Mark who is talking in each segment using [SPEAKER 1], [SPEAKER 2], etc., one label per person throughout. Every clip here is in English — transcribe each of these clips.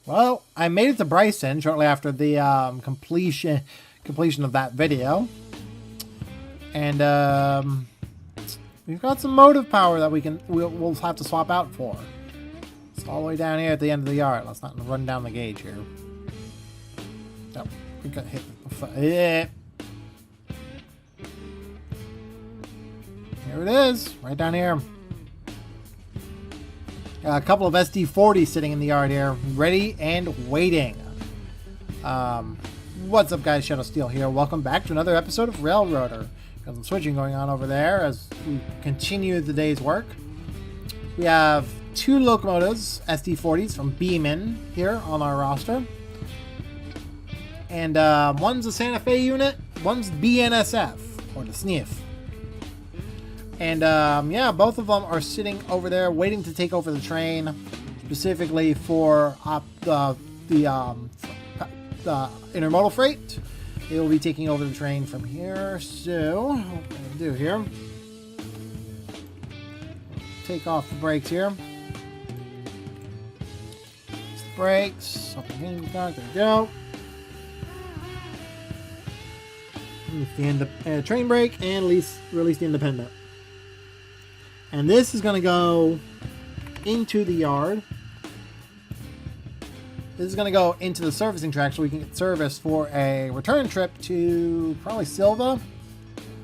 [SPEAKER 1] Well, I made it to Bryson shortly after the completion of that video. And we've got some motive power that we'll have to swap out for. It's all the way down here at the end of the yard. Let's not run down the gauge here. Oh, we got hit. Yeah. Here it is, right down here. Got a couple of SD40s sitting in the yard here, ready and waiting. What's up, guys? Shadow Steel here. Welcome back to another episode of Railroader. Got some switching going on over there as we continue the day's work. We have two locomotives, SD40s from Beeman here on our roster. And one's a Santa Fe unit, one's BNSF, or the SNF. And yeah, both of them are sitting over there waiting to take over the train, specifically for the intermodal freight. They will be taking over the train from here. So, what we're going to do here, take off the brakes here. Brakes, open hinge dock, there we go. Release the train brake and release the independent. And this is going to go into the yard. This is going to go into the servicing track so we can get service for a return trip to probably Silva.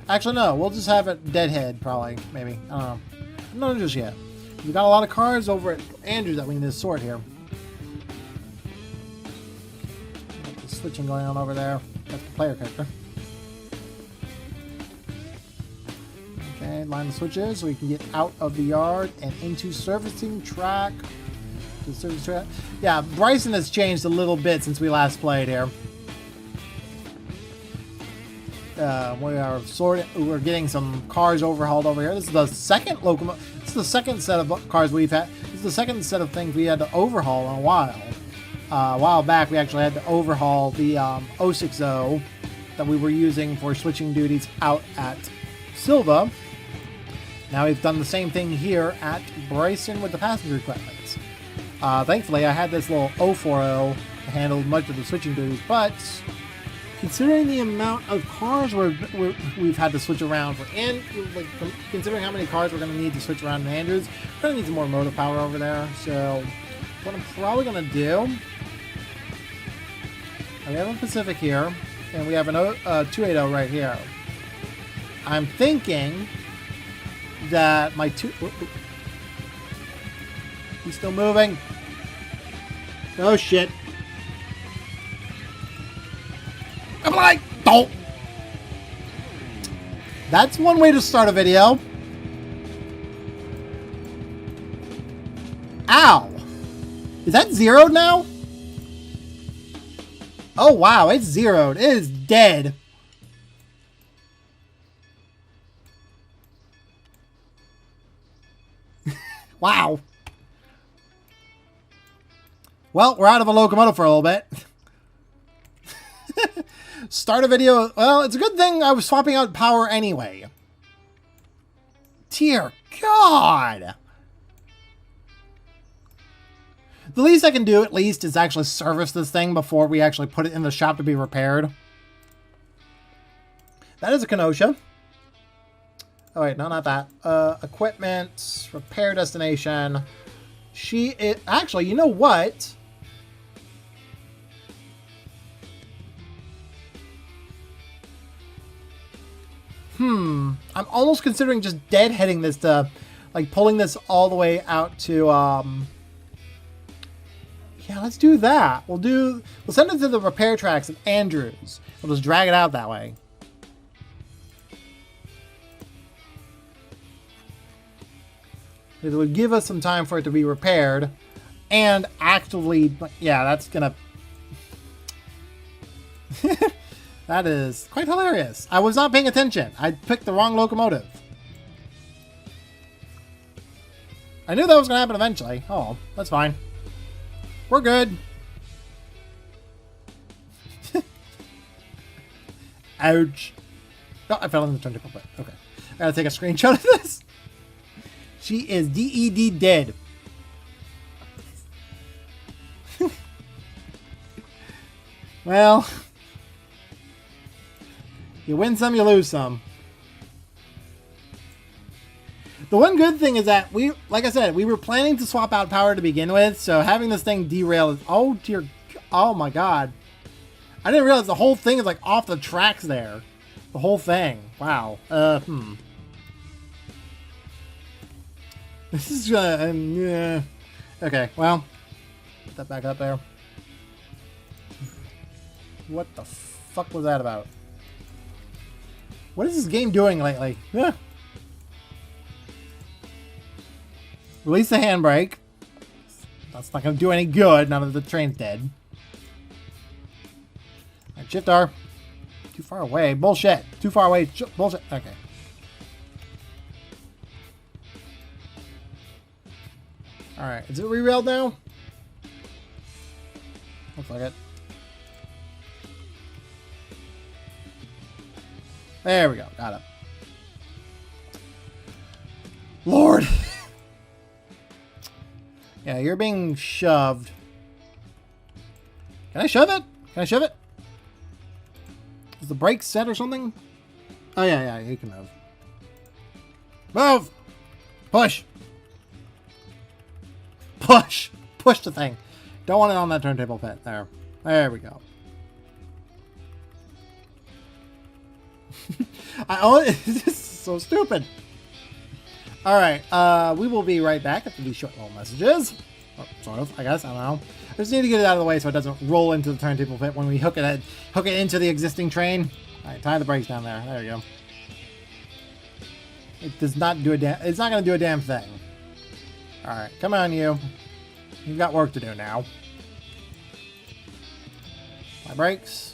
[SPEAKER 1] Actually, no. We'll just have it deadhead, probably. Maybe. I don't know. Not just yet. We've got a lot of cars over at Andrews that we need to sort here. Got the switching going on over there. That's the player character. Okay, line the switches so we can get out of the yard and into servicing track. To service track. Yeah, Bryson has changed a little bit since we last played here. We're getting some cars overhauled over here. This is the second locomotive. This is the second set of cars we've had. This is the second set of things we had to overhaul in a while. A while back, we actually had to overhaul the 060 that we were using for switching duties out at Silva. Now we've done the same thing here at Bryson with the passenger equipment. Thankfully, I had this little 040 that handled much of the switching duties, but considering the amount of cars we've had to switch around for, and like, considering how many cars we're going to need to switch around in Andrews, we're going to need some more motive power over there. So what I'm probably going to do, we have a Pacific here, and we have an 280 right here. I'm thinking that my he's still moving. Oh shit. I'm like, don't. That's one way to start a video. Ow. Is that zeroed now? Oh wow, it's zeroed. It is dead. Wow. Well, we're out of a locomotive for a little bit. Start a video. Well, it's a good thing I was swapping out power anyway. Dear God. The least I can do, at least, is actually service this thing before we actually put it in the shop to be repaired. That is a Kenosha. Oh, wait, no, not that. Equipment, repair destination. Actually, you know what? I'm almost considering just deadheading this to, like, pulling this all the way out to, yeah, let's do that. We'll send it to the repair tracks at Andrews. We'll just drag it out that way. It would give us some time for it to be repaired and actively, yeah, that's gonna, that is quite hilarious. I was not paying attention. I picked the wrong locomotive. I knew that was gonna happen eventually. Oh, that's fine. We're good. Ouch. Oh, I fell in the turntable, but okay. I gotta take a screenshot of this. She is DED dead. Well, you win some, you lose some. The one good thing is that like I said, we were planning to swap out power to begin with, so having this thing derail is, oh my god. I didn't realize the whole thing is like off the tracks there. The whole thing. Wow. This is yeah. Okay, well, put that back up there. What the fuck was that about? What is this game doing lately? Yeah. Release the handbrake. That's not going to do any good now that the train's dead. Right, shift R. Too far away. Bullshit. Too far away. Bullshit. Okay. Alright. Is it re-railed now? Looks like it. There we go. Got it. Lord. Yeah, you're being shoved. Can I shove it? Can I shove it? Is the brake set or something? Oh, yeah, you can move. Move! Push! Push! Push the thing. Don't want it on that turntable pit. There. There we go. This is so stupid. Alright, we will be right back after these short little messages. Oh, sort of, I guess. I don't know. I just need to get it out of the way so it doesn't roll into the turntable pit when we hook it into the existing train. Alright, tie the brakes down there. There we go. It does not do it's not going to do a damn thing. Alright, come on, you. You've got work to do now. My brakes.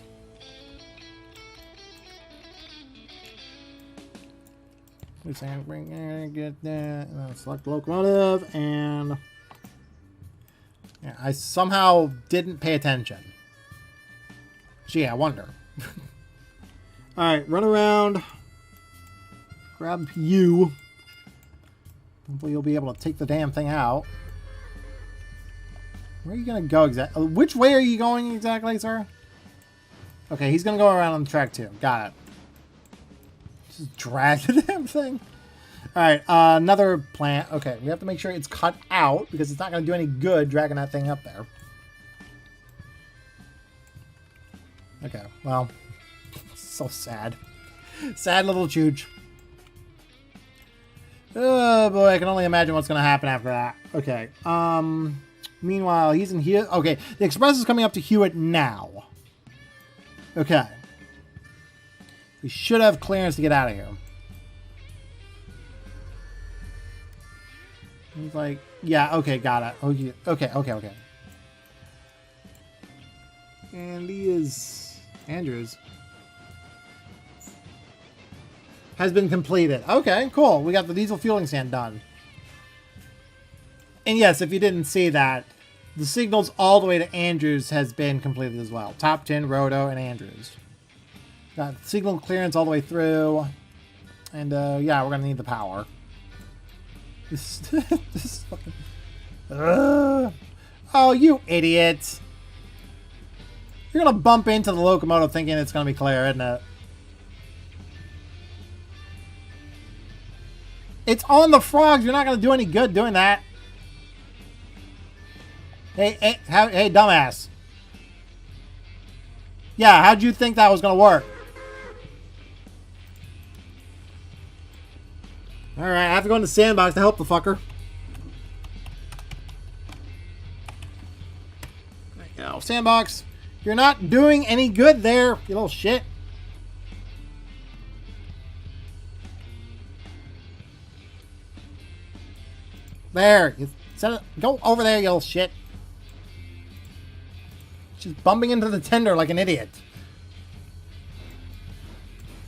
[SPEAKER 1] Get that. Select locomotive, and yeah, I somehow didn't pay attention. Gee, I wonder. All right, run around. Grab you. Hopefully, you'll be able to take the damn thing out. Where are you gonna go exactly? Which way are you going exactly, sir? Okay, he's gonna go around on the track too. Got it. Just drag the damn thing. Alright, another plant. Okay, we have to make sure it's cut out because it's not going to do any good dragging that thing up there. Okay, well, so sad. Sad little chooch. Oh boy, I can only imagine what's going to happen after that. Okay, meanwhile, he's in here. Okay, the express is coming up to Hewitt now. Okay. We should have clearance to get out of here. He's like, yeah, okay, got it. Okay. And he is... Andrews. Has been completed. Okay, cool. We got the diesel fueling stand done. And yes, if you didn't see that, the signals all the way to Andrews has been completed as well. Top 10, Roto, and Andrews. Got signal clearance all the way through. And, yeah, we're going to need the power. This fucking... Oh, you idiots. You're going to bump into the locomotive thinking it's going to be clear, isn't it? It's on the frogs. You're not going to do any good doing that. Hey, dumbass. Yeah, how'd you think that was going to work? Alright, I have to go in the sandbox to help the fucker. There you go. Sandbox. You're not doing any good there, you little shit. There. You set it. Go over there, you little shit. She's bumping into the tender like an idiot.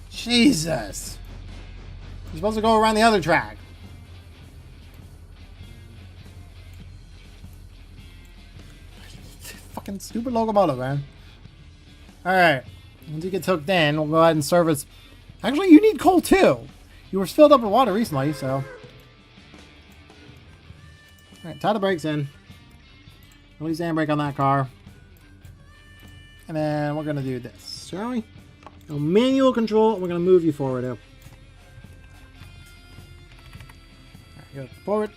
[SPEAKER 1] Jesus. You're supposed to go around the other track. Fucking stupid locomotive, man. Alright. Once he gets hooked in, we'll go ahead and service... Actually, you need coal, too. You were filled up with water recently, so... Alright, tie the brakes in. Release the handbrake on that car. And then we're going to do this, shall we? Manual control, we're going to move you forward here. Go forward.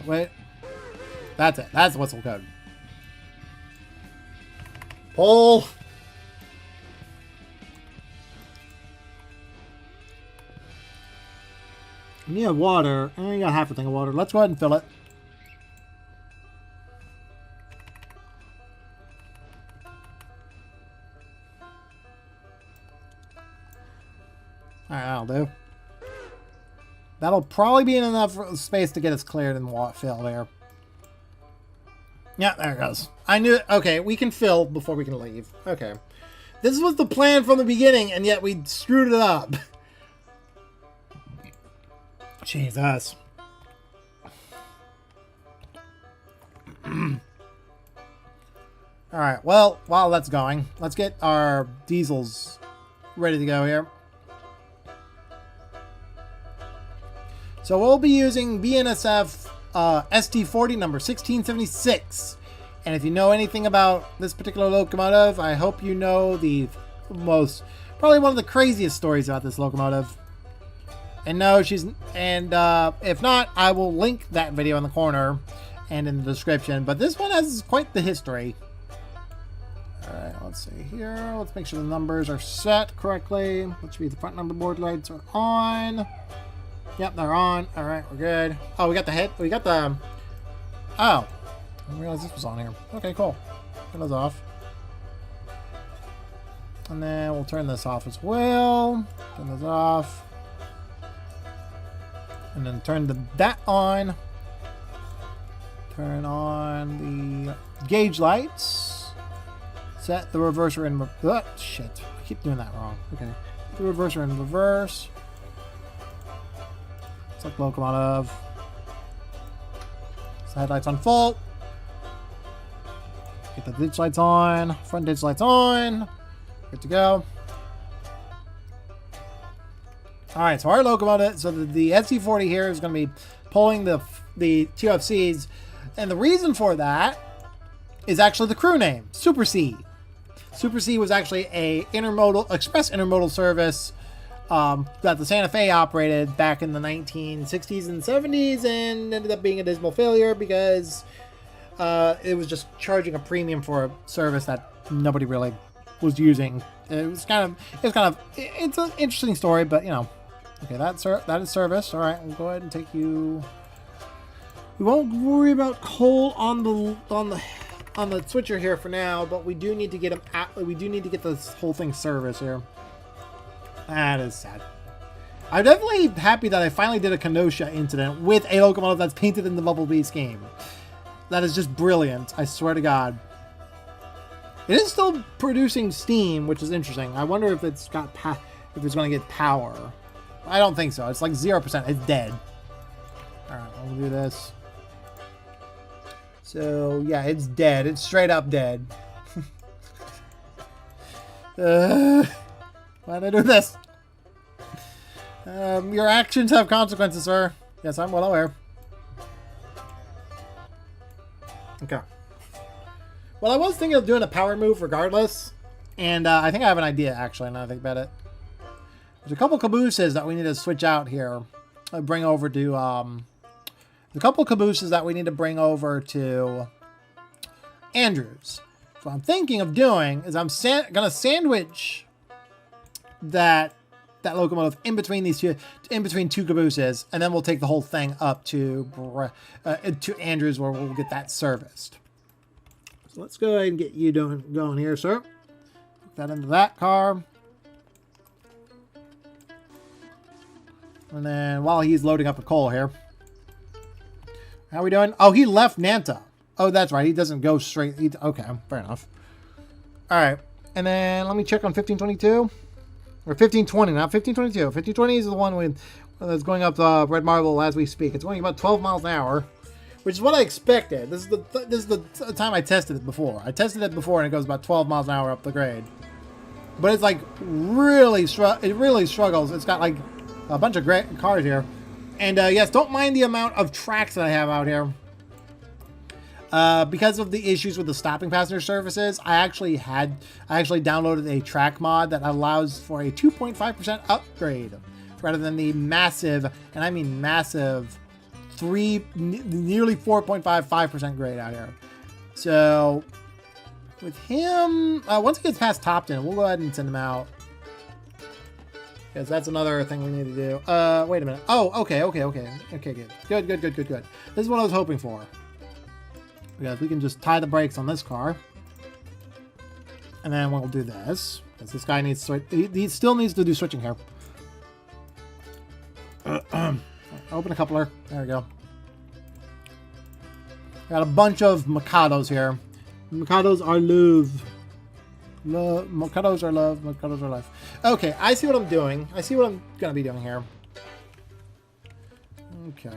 [SPEAKER 1] Wait. That's it. That's the whistle code. Pull. You need water. You got half a thing of water. Let's go ahead and fill it. Alright, that'll do. That'll probably be enough space to get us cleared and fill there. Yeah, there it goes. I knew it. Okay, we can fill before we can leave. Okay. This was the plan from the beginning, and yet we screwed it up. Jesus. Alright, well, while that's going, let's get our diesels ready to go here. So we'll be using BNSF ST40 number 1676. And if you know anything about this particular locomotive, I hope you know the probably one of the craziest stories about this locomotive. And no, if not, I will link that video in the corner and in the description. But this one has quite the history. Alright, let's see here. Let's make sure the numbers are set correctly. Let's read the front number board lights are on. Yep, they're on. Alright, we're good. Oh, we got the hit. We got the... Oh. I didn't realize this was on here. Okay, cool. Turn those off. And then we'll turn this off as well. Turn this off. And then turn that on. Turn on the gauge lights. Set the reverser in... shit. I keep doing that wrong. Okay. The reverser in reverse. Select locomotive. So headlights on full. Get the ditch lights on. Front ditch lights on. Good to go. Alright, so our locomotive, so the SC40 here is going to be pulling the TFCs. And the reason for that is actually the crew name, Super C. Super C was actually a express intermodal service that the Santa Fe operated back in the 1960s and 70s, and ended up being a dismal failure because it was just charging a premium for a service that nobody really was using. It's an interesting story, but you know, okay, that is service. All right, we'll go ahead and take you. We won't worry about coal on the switcher here for now, but we do need to get we do need to get this whole thing service here. That is sad. I'm definitely happy that I finally did a Kenosha incident with a locomotive that's painted in the Bumblebee scheme. That is just brilliant, I swear to God. It is still producing steam, which is interesting. I wonder if it's got if it's going to get power. I don't think so. It's like 0%. It's dead. Alright, we'll do this. So, yeah, it's dead. It's straight up dead. Why did I do this? Your actions have consequences, sir. Yes, I'm well aware. Okay. Well, I was thinking of doing a power move regardless. And I think I have an idea, actually, now I think about it. There's a couple cabooses that we need to switch out here. Bring over to... a couple cabooses that we need to bring over to Andrews. So what I'm thinking of doing is I'm going to sandwich that locomotive in between two cabooses, and then we'll take the whole thing up to Andrews, where we'll get that serviced. So let's go ahead and get you going here, sir. Put that into that car. And then while he's loading up a coal here. How are we doing? Oh, he left Nanta. Oh, that's right. He doesn't go straight. Okay, fair enough. All right. And then let me check on 1522. Or 1520, not 1522. 1520 is the one that's going up Red Marble as we speak. It's going about 12 miles an hour, which is what I expected. This is the time I tested it before. I tested it before, and it goes about 12 miles an hour up the grade. But it's like really struggles. It's got like a bunch of great cars here. And yes, don't mind the amount of tracks that I have out here. Because of the issues with the stopping passenger services, I actually downloaded a track mod that allows for a 2.5% upgrade rather than the massive, and I mean massive, nearly 4.55% grade out here. So with him, once he gets past Topton, we'll go ahead and send him out. Because that's another thing we need to do. Wait a minute. Oh, okay, good. Good. This is what I was hoping for. Because we can just tie the brakes on this car. And then we'll do this. Because this guy needs to he still needs to do switching here. Open a coupler. There we go. Got a bunch of Mikados here. Mikados are love. Mikados are love. Mikados are life. Okay, I see what I'm doing. I see what I'm going to be doing here. Okay.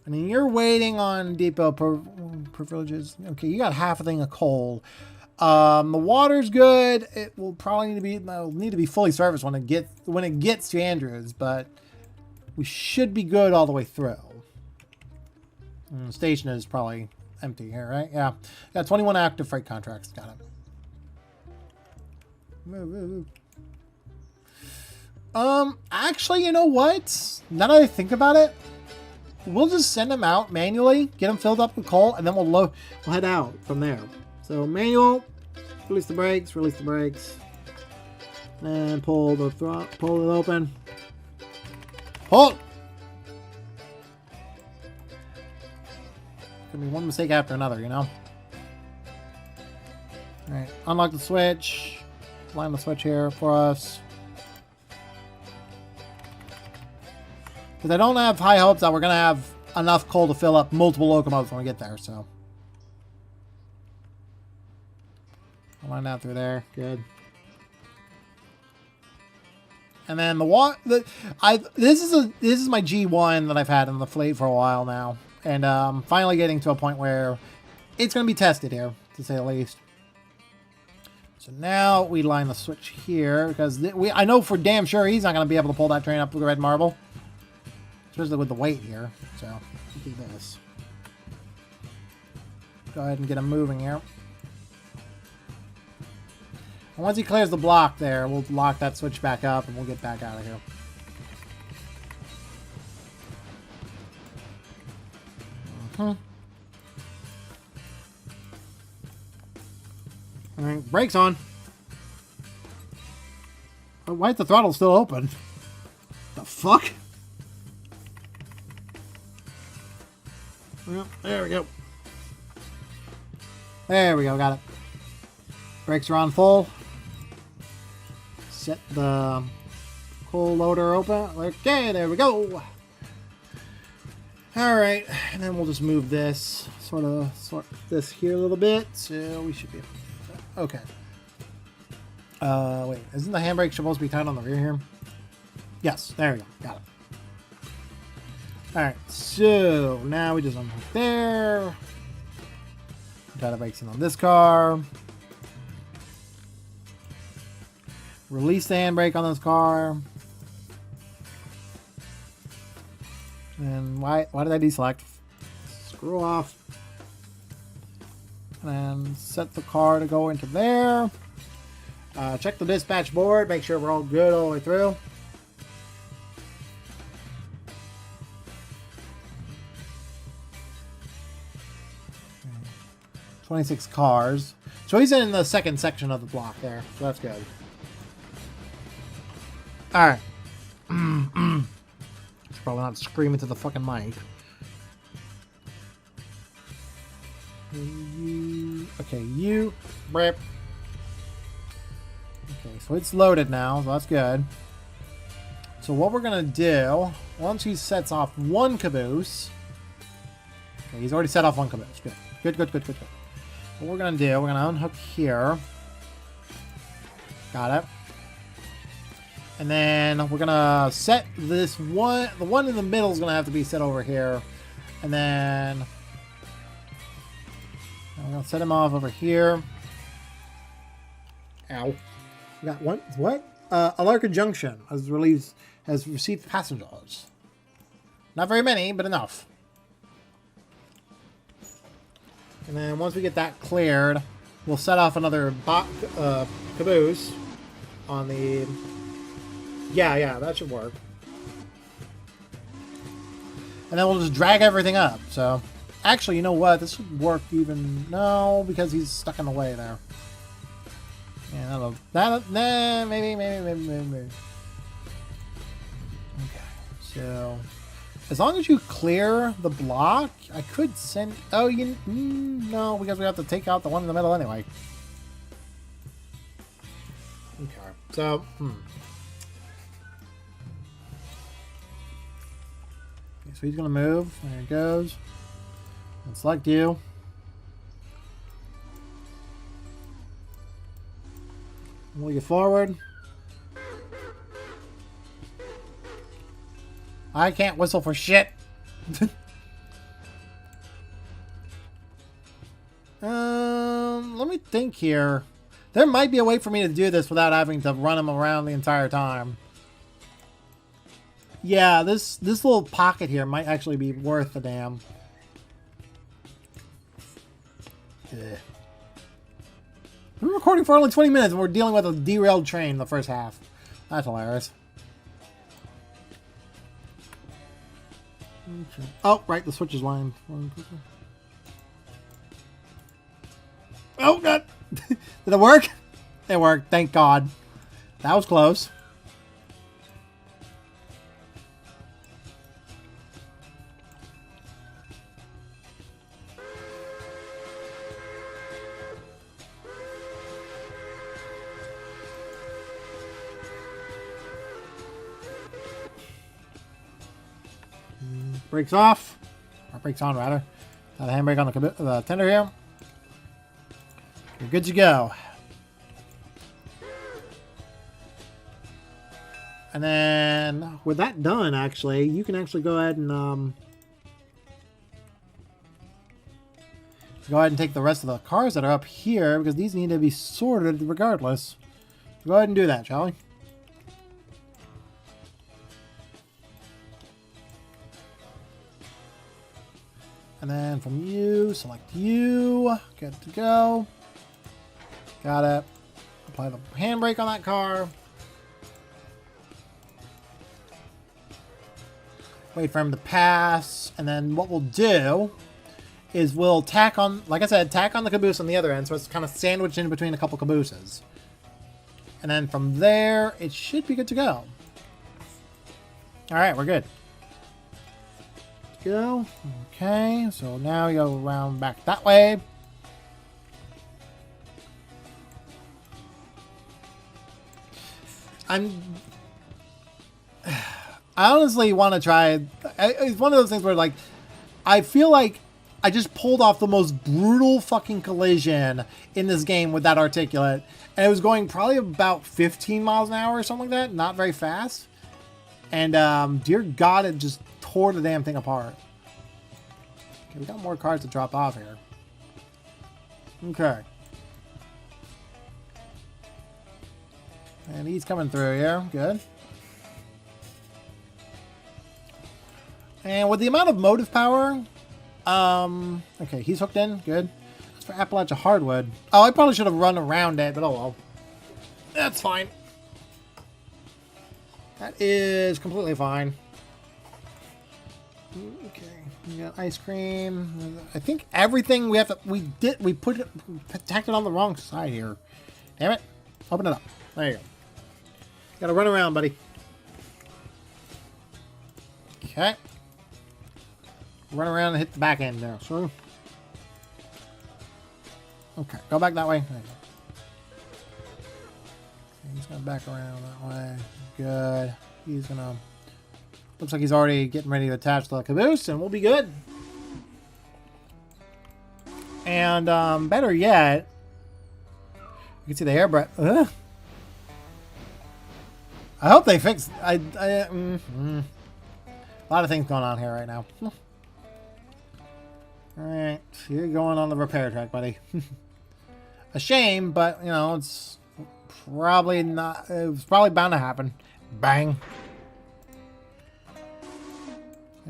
[SPEAKER 1] I mean, you're waiting on depot privileges. Okay, you got half a thing of coal. The water's good. It will probably need to be fully serviced when it gets to Andrews, but we should be good all the way through. Station is probably empty here, right? Yeah. Got 21 active freight contracts. Got it. Actually, you know what? Now that I think about it, we'll just send them out manually, get them filled up with coal, and then we'll head out from there. So manual, release the brakes, and pull it open. Hold. Could be one mistake after another, you know. All right, unlock the switch. Line the switch here for us. Because I don't have high hopes that we're going to have enough coal to fill up multiple locomotives when we get there, so. I'll line that through there. Good. And then this is my G1 that I've had in the fleet for a while now. And finally getting to a point where it's going to be tested here, to say the least. So now we line the switch here, because I know for damn sure he's not going to be able to pull that train up with the red marble. Especially with the weight here. So, we'll do this. Go ahead and get him moving here. And once he clears the block there, we'll lock that switch back up and we'll get back out of here. Alright, brakes on. Why is the throttle still open? The fuck? Well, there we go. There we go, got it. Brakes are on full. Set the coal loader open. Okay, there we go. Alright, and then we'll just move this, sort this here a little bit, so we should be able to do that. Okay. Wait, isn't the handbrake supposed to be tied on the rear here? Yes, there we go, got it. Alright, so now we just unhook there. Tie the brakes in on this car. Release the handbrake on this car. And why did I deselect? Screw off. And set the car to go into there. Check the dispatch board. Make sure we're all good all the way through. Okay. 26 cars. So he's in the second section of the block there. So that's good. Alright. Probably not screaming to the fucking mic. Okay, you. Brip. Okay, so it's loaded now, so that's good. So what we're gonna do, once he sets off one caboose. Okay, he's already set off one caboose. Good. Good. What we're gonna do, we're gonna unhook here. Got it. And then we're gonna set this one. The one in the middle is gonna have to be set over here, and then I'm gonna set him off over here. Ow! We got one. What? Alarka Junction has received passengers. Not very many, but enough. And then once we get that cleared, we'll set off another caboose on the... Yeah, that should work. And then we'll just drag everything up, so... Actually, you know what? This would work even... No, because he's stuck in the way there. Yeah, nah, maybe. Okay, so... As long as you clear the block, I could send... Oh, no, because we have to take out the one in the middle anyway. Okay, so... Okay, so he's going to move. There he goes. And select you. Move you forward. I can't whistle for shit. Let me think here. There might be a way for me to do this without having to run him around the entire time. Yeah, this little pocket here might actually be worth a damn. Ugh. We're recording for only 20 minutes and we're dealing with a derailed train the first half. That's hilarious. Okay. Oh, right, the switch is lined. Oh, God! Did it work? It worked, thank God. That was close. Brakes off, or brakes on rather. Got a handbrake on the tender here. You're good to go. And then with that done, actually, you can actually go ahead and take the rest of the cars that are up here because these need to be sorted regardless. So go ahead and do that, shall we? And then from you, select you. Good to go. Got it. Apply the handbrake on that car. Wait for him to pass. And then what we'll do is we'll tack on, like I said, tack on the caboose on the other end. So it's kind of sandwiched in between a couple cabooses. And then from there, it should be good to go. All right, we're good. Go. Okay, so now you go around back that way. I honestly want to try. It's one of those things where, like, I feel like I just pulled off the most brutal fucking collision in this game with that articulate, and it was going probably about 15 miles an hour or something like that, not very fast. And dear God, it just tore the damn thing apart. Okay, we got more cards to drop off here. Okay. And he's coming through here. Good. And with the amount of motive power, okay, he's hooked in. Good. That's for Appalachia Hardwood. Oh, I probably should have run around it, but oh well. That's fine. That is completely fine. Okay, we got ice cream. I think everything we have to, we tacked it on the wrong side here. Damn it. Open it up. There you go. Gotta run around, buddy. Okay. Run around and hit the back end there, sure. Okay, go back that way. There you go. Okay, he's gonna back around that way. Good. He's gonna... Looks like he's already getting ready to attach the caboose, and we'll be good. And, better yet... You can see the airbrush. I hope they fix... A lot of things going on here right now. Alright, you're going on the repair track, buddy. A shame, but, you know, it's probably not... It was probably bound to happen. Bang.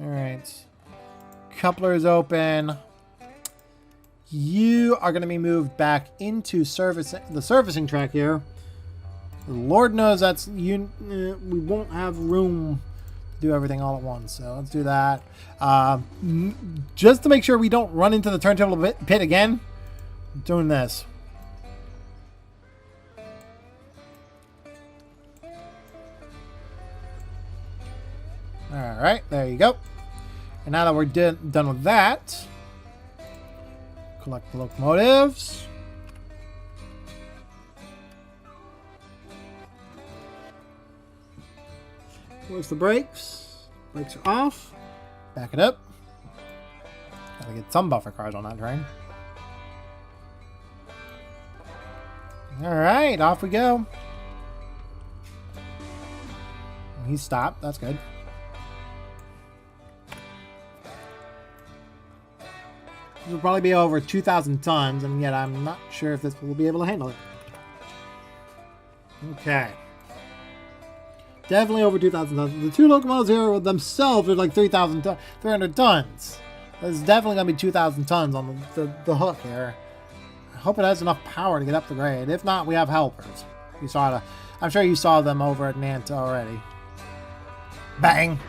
[SPEAKER 1] Alright. Coupler's open. You are going to be moved back into the servicing track here. Lord knows that's you. We won't have room to do everything all at once, so let's do that. Just to make sure we don't run into the turntable pit again, I'm doing this. All right, there you go. And now that we're done with that, collect the locomotives. Where's the brakes? Brakes are off. Back it up. Gotta get some buffer cars on that train. Alright, off we go. He stopped. That's good. This will probably be over 2,000 tons, and yet I'm not sure if this will be able to handle it. Okay. Definitely over 2,000 tons. The two locomotives here themselves are like 300 tons. This is definitely going to be 2,000 tons on the hook here. I hope it has enough power to get up the grade. If not, we have helpers. I'm sure you saw them over at Nanta already. Bang!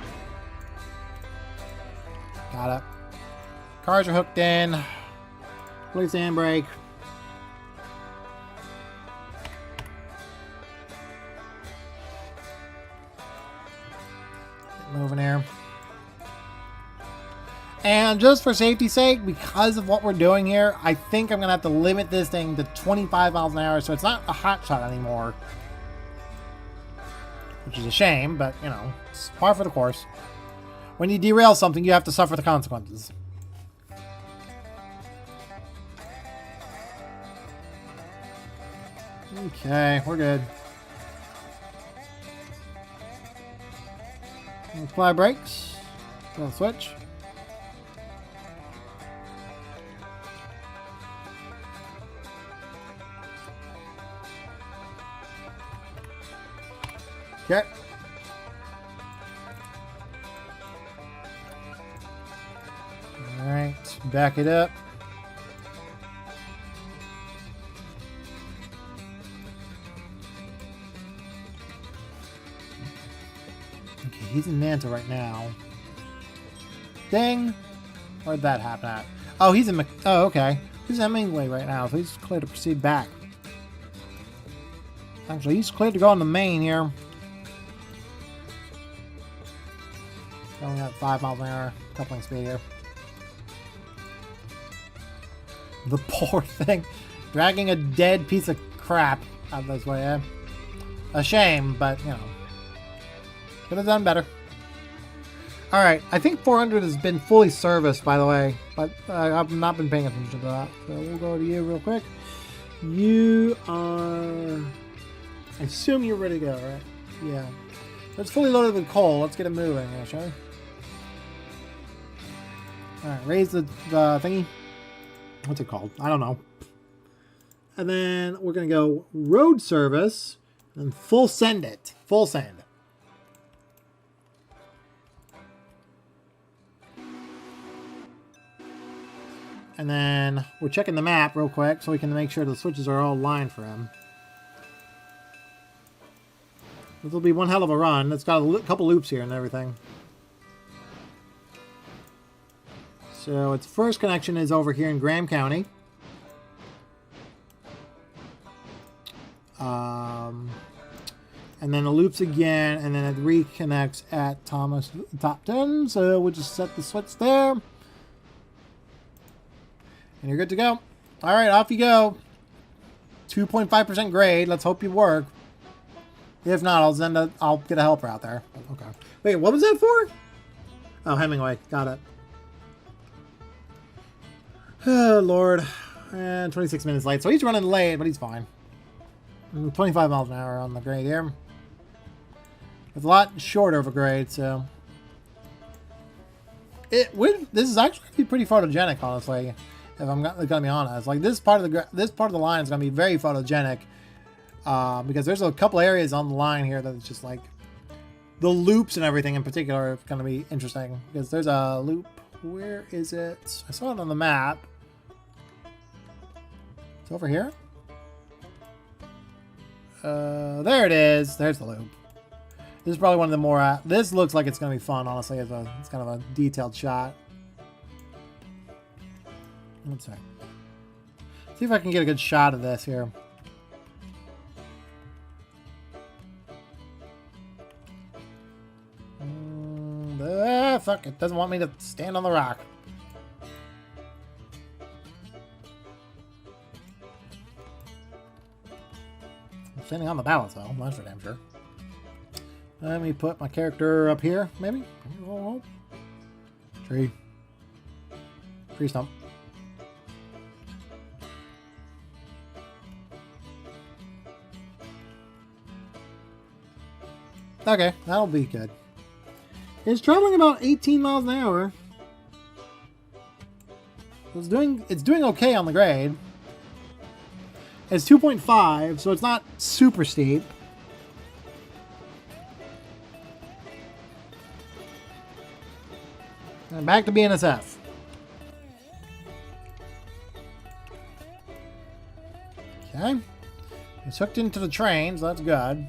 [SPEAKER 1] Got it. Cars are hooked in. Place the handbrake. Moving here. And just for safety's sake, because of what we're doing here, I think I'm going to have to limit this thing to 25 miles an hour, so it's not a hot shot anymore. Which is a shame, but, you know, it's par for the course. When you derail something, you have to suffer the consequences. Okay, we're good. Apply brakes. Throw the switch. Okay. All right, back it up. He's in Nanta right now. Dang! Where'd that happen at? Oh, he's in oh, okay. He's in Hemingway right now, so he's clear to proceed back. Actually, he's clear to go on the main here. Going at 5 miles an hour, coupling speed here. The poor thing. Dragging a dead piece of crap out this way, eh? A shame, but, you know. Could have done better. Alright, I think 400 has been fully serviced, by the way. But I've not been paying attention to that. So we'll go to you real quick. You are... I assume you're ready to go, right? Yeah. It's fully loaded with coal. Let's get it moving, shall we? Alright, raise the thingy. What's it called? I don't know. And then we're going to go road service and full send it. Full send. And then we're checking the map real quick so we can make sure the switches are all lined for him. This will be one hell of a run. It's got a couple loops here and everything. So its first connection is over here in Graham County. And then it loops again, and then it reconnects at Thomas Top 10. So we'll just set the switch there. And you're good to go. All right, off you go. 2.5% grade. Let's hope you work. If not, I'll get a helper out there. Okay. Wait, what was that for? Oh, Hemingway. Got it. Oh, Lord. And 26 minutes late. So he's running late, but he's fine. 25 miles an hour on the grade here. It's a lot shorter of a grade, so... This is actually going to be pretty photogenic, honestly. If I'm going to be honest. Like, this part of the line is going to be very photogenic. Because there's a couple areas on the line here that it's just like... The loops and everything in particular are going to be interesting. Because there's a loop... Where is it? I saw it on the map. It's over here. There it is. There's the loop. This is probably one of the more... this looks like it's going to be fun, honestly. It's kind of a detailed shot. One sec. See if I can get a good shot of this here. Fuck, it doesn't want me to stand on the rock. I'm standing on the balance, though. That's for damn sure. Let me put my character up here, maybe? Oh. Tree. Tree stump. Okay, that'll be good. It's traveling about 18 miles an hour. It's doing okay on the grade. It's 2.5, so it's not super steep. And back to BNSF. Okay. It's hooked into the train, so that's good.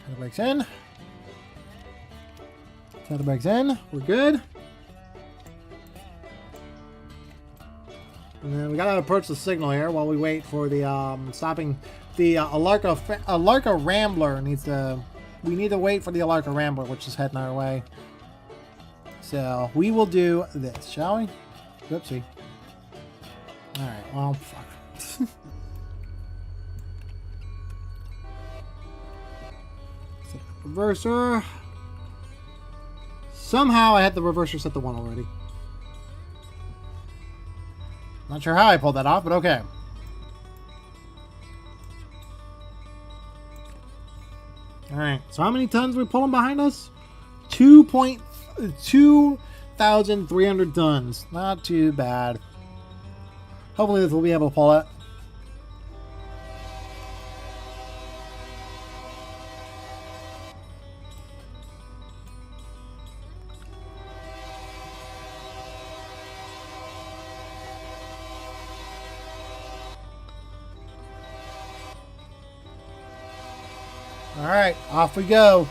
[SPEAKER 1] Tether brakes in. Tether brakes in. We're good. And then we gotta approach the signal here while we wait for the stopping. The Alarka Rambler needs to. We need to wait for the Alarka Rambler, which is heading our way. So we will do this, shall we? Whoopsie. All right. Well, fuck. Reverser. Somehow I had the reverser set to 1 already. Not sure how I pulled that off, but okay. Alright, so how many tons are we pulling behind us? 2,300 tons. Not too bad. Hopefully this will be able to pull it. Alright, off we go.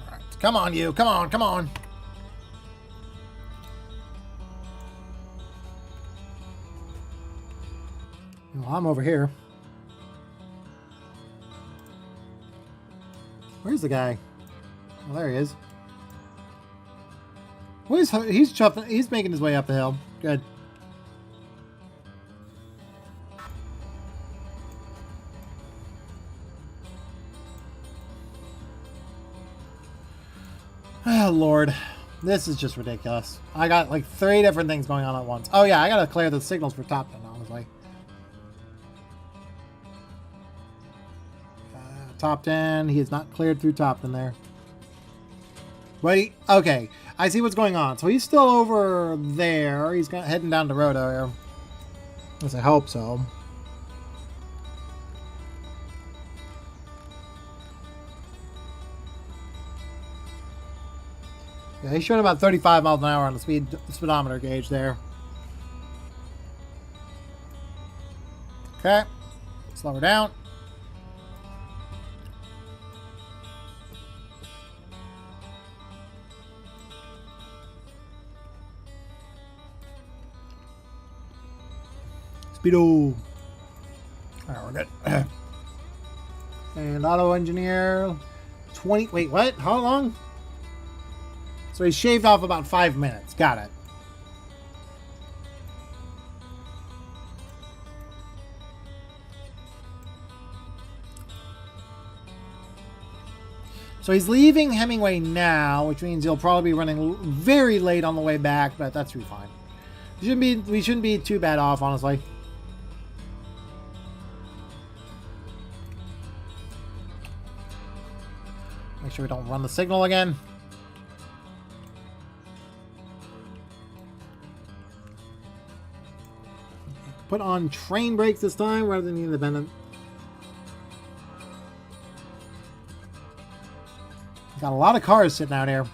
[SPEAKER 1] Alright, come on you, come on, come on. Well, I'm over here. Where's the guy? Oh, there he is. He's chuffing, he's making his way up the hill. Good. Oh, Lord. This is just ridiculous. I got like 3 different things going on at once. Oh, yeah, I gotta clear the signals for top 10, honestly. Top 10. He is not cleared through top 10 there. Wait, okay. I see what's going on. So he's still over there. He's heading down to Roto here. At least I hope so. Yeah, he's showing about 35 miles an hour on the speedometer gauge there. Okay. Slow her down. Speedo. Alright, we're good. And auto engineer 20. Wait, what? How long? So he shaved off about 5 minutes. Got it. So he's leaving Hemingway now, which means he'll probably be running very late on the way back, but that's be fine. We shouldn't be too bad off, honestly. Make sure we don't run the signal again. Put on train brakes this time rather than the independent. Got a lot of cars sitting out here.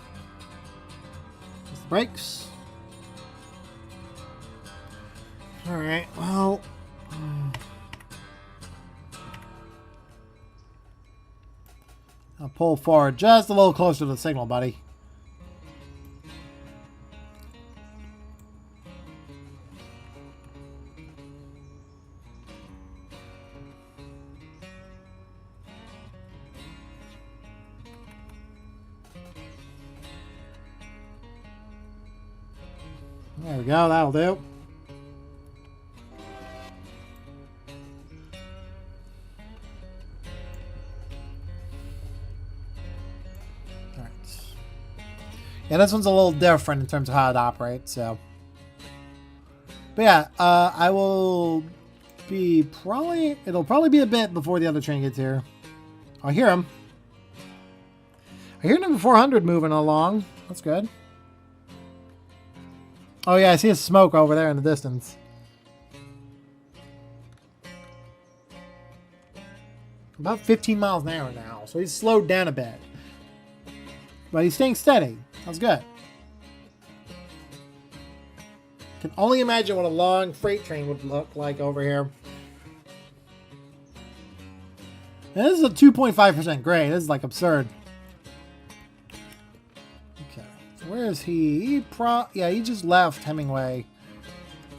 [SPEAKER 1] There's the brakes. Alright, well... I'll pull forward just a little closer to the signal, buddy. There we go, that'll do. Alright. Yeah, this one's a little different in terms of how it operates, so. But yeah, I will be it'll probably be a bit before the other train gets here. I hear him. I hear number 400 moving along. That's good. Oh yeah, I see a smoke over there in the distance. About 15 miles an hour now, so he's slowed down a bit. But he's staying steady. That's good. Can only imagine what a long freight train would look like over here. And this is a 2.5% grade. This is like absurd. Where is he? Yeah, he just left Hemingway.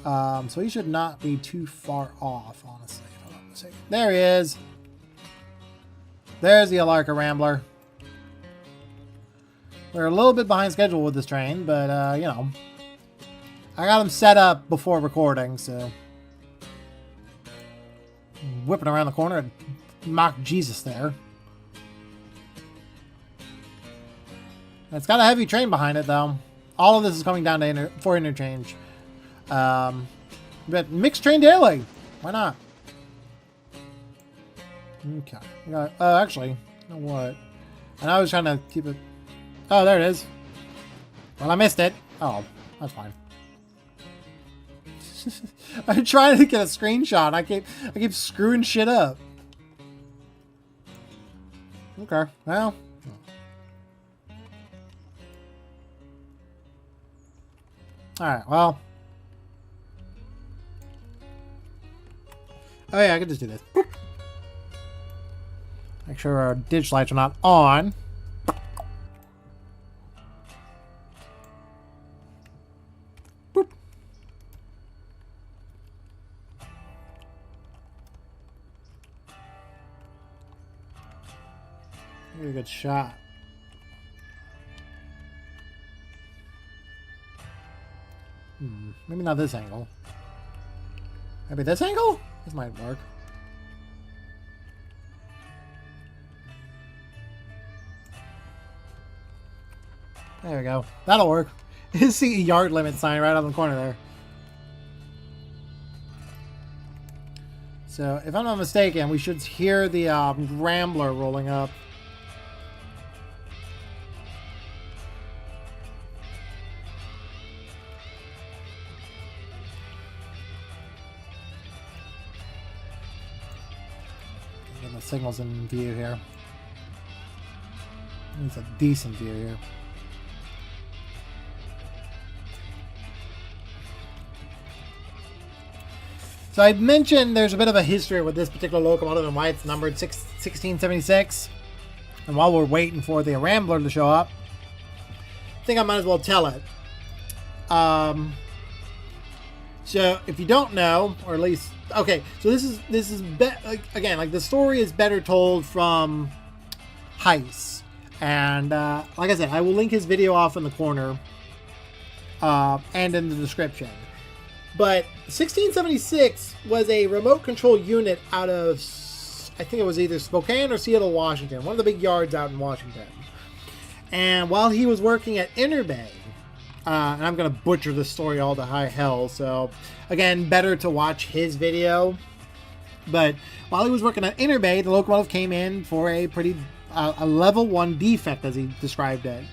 [SPEAKER 1] So he should not be too far off, honestly. Hold on a second. There he is. There's the Alarka Rambler. We're a little bit behind schedule with this train, but, you know. I got him set up before recording, so. Whipping around the corner and mock Jesus there. It's got a heavy train behind it, though. All of this is coming down to for interchange. But mixed train daily. Why not? Okay. Actually, you know what? And I was trying to keep it... Oh, there it is. Well, I missed it. Oh, that's fine. I'm trying to get a screenshot. I keep screwing shit up. Okay. Well... Alright, well. Oh yeah, I can just do this. Boop. Make sure our ditch lights are not on. Boop. Very good shot. Maybe not this angle. Maybe this angle? This might work. There we go. That'll work. You see a yard limit sign right on the corner there. So, if I'm not mistaken, we should hear the Rambler rolling up. Signals in view here. It's a decent view here. So I mentioned there's a bit of a history with this particular locomotive and why it's numbered 1676. And while we're waiting for the Rambler to show up, I think I might as well tell it. So if you don't know, or at least okay, so this is again, like the story is better told from Heiss, and like I said, I will link his video off in the corner and in the description. But 1676 was a remote control unit out of, I think it was either Spokane or Seattle, Washington, one of the big yards out in Washington. And while he was working at Inner Bay, and I'm going to butcher the story all to high hell, so again, better to watch his video. But while he was working at Inner Bay, the locomotive came in for a pretty, a level 1 defect, as he described it.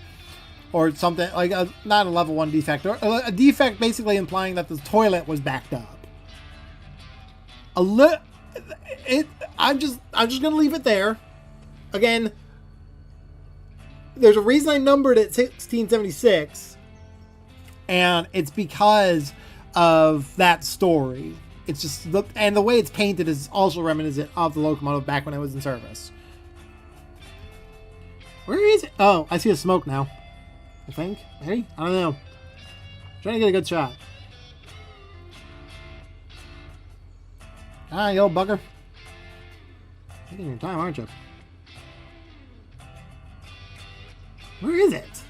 [SPEAKER 1] Or something, like, not a level 1 defect, or a defect basically implying that the toilet was backed up. I'm just going to leave it there. Again, there's a reason I numbered it 1676, and it's because of that story. It's just the way it's painted is also reminiscent of the locomotive back when it was in service. Where is it? Oh, I see the smoke now. I think. Maybe? I don't know. I'm trying to get a good shot. Ah, you old bugger. Taking your time, aren't you? Where is it?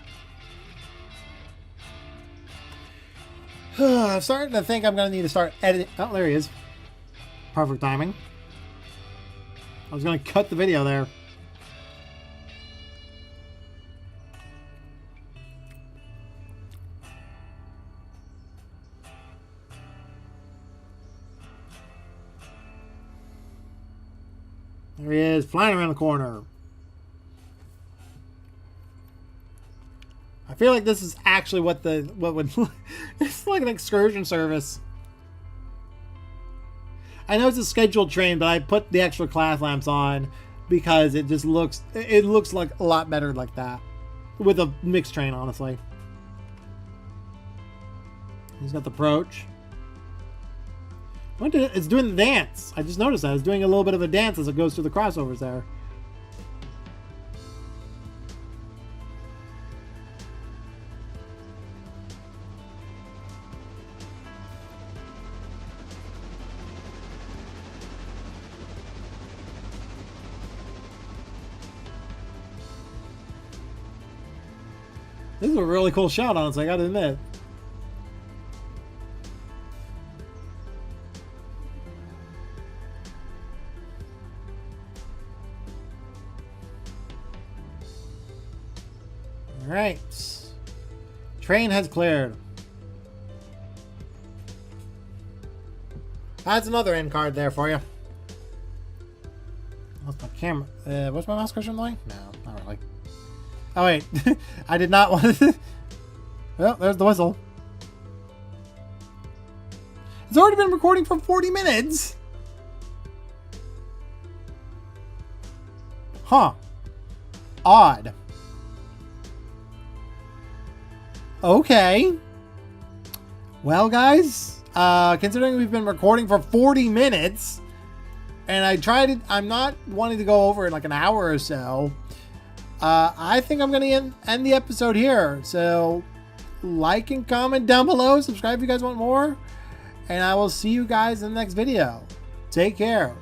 [SPEAKER 1] I'm starting to think I'm going to need to start editing. Oh, there he is. Perfect timing. I was going to cut the video there. There he is, flying around the corner. I feel like this is actually what would it's like an excursion service. I know it's a scheduled train, but I put the extra class lamps on because it just looks like a lot better like that with a mixed train, honestly. He's got the approach. It's doing the dance. I just noticed that. It's doing a little bit of a dance as it goes through the crossovers there. This is a really cool shot, honestly, I gotta admit. Alright. Train has cleared. That's another end card there for you. What's my camera? What's my mouse cursor doing? No, not really. Oh wait, I did not want to. Well, there's the whistle. It's already been recording for 40 minutes. Huh. Odd. Okay. Well, guys, considering we've been recording for 40 minutes, and I'm not wanting to go over in like an hour or so, I think I'm going to end the episode here. So, like and comment down below, subscribe if you guys want more, and I will see you guys in the next video. Take care.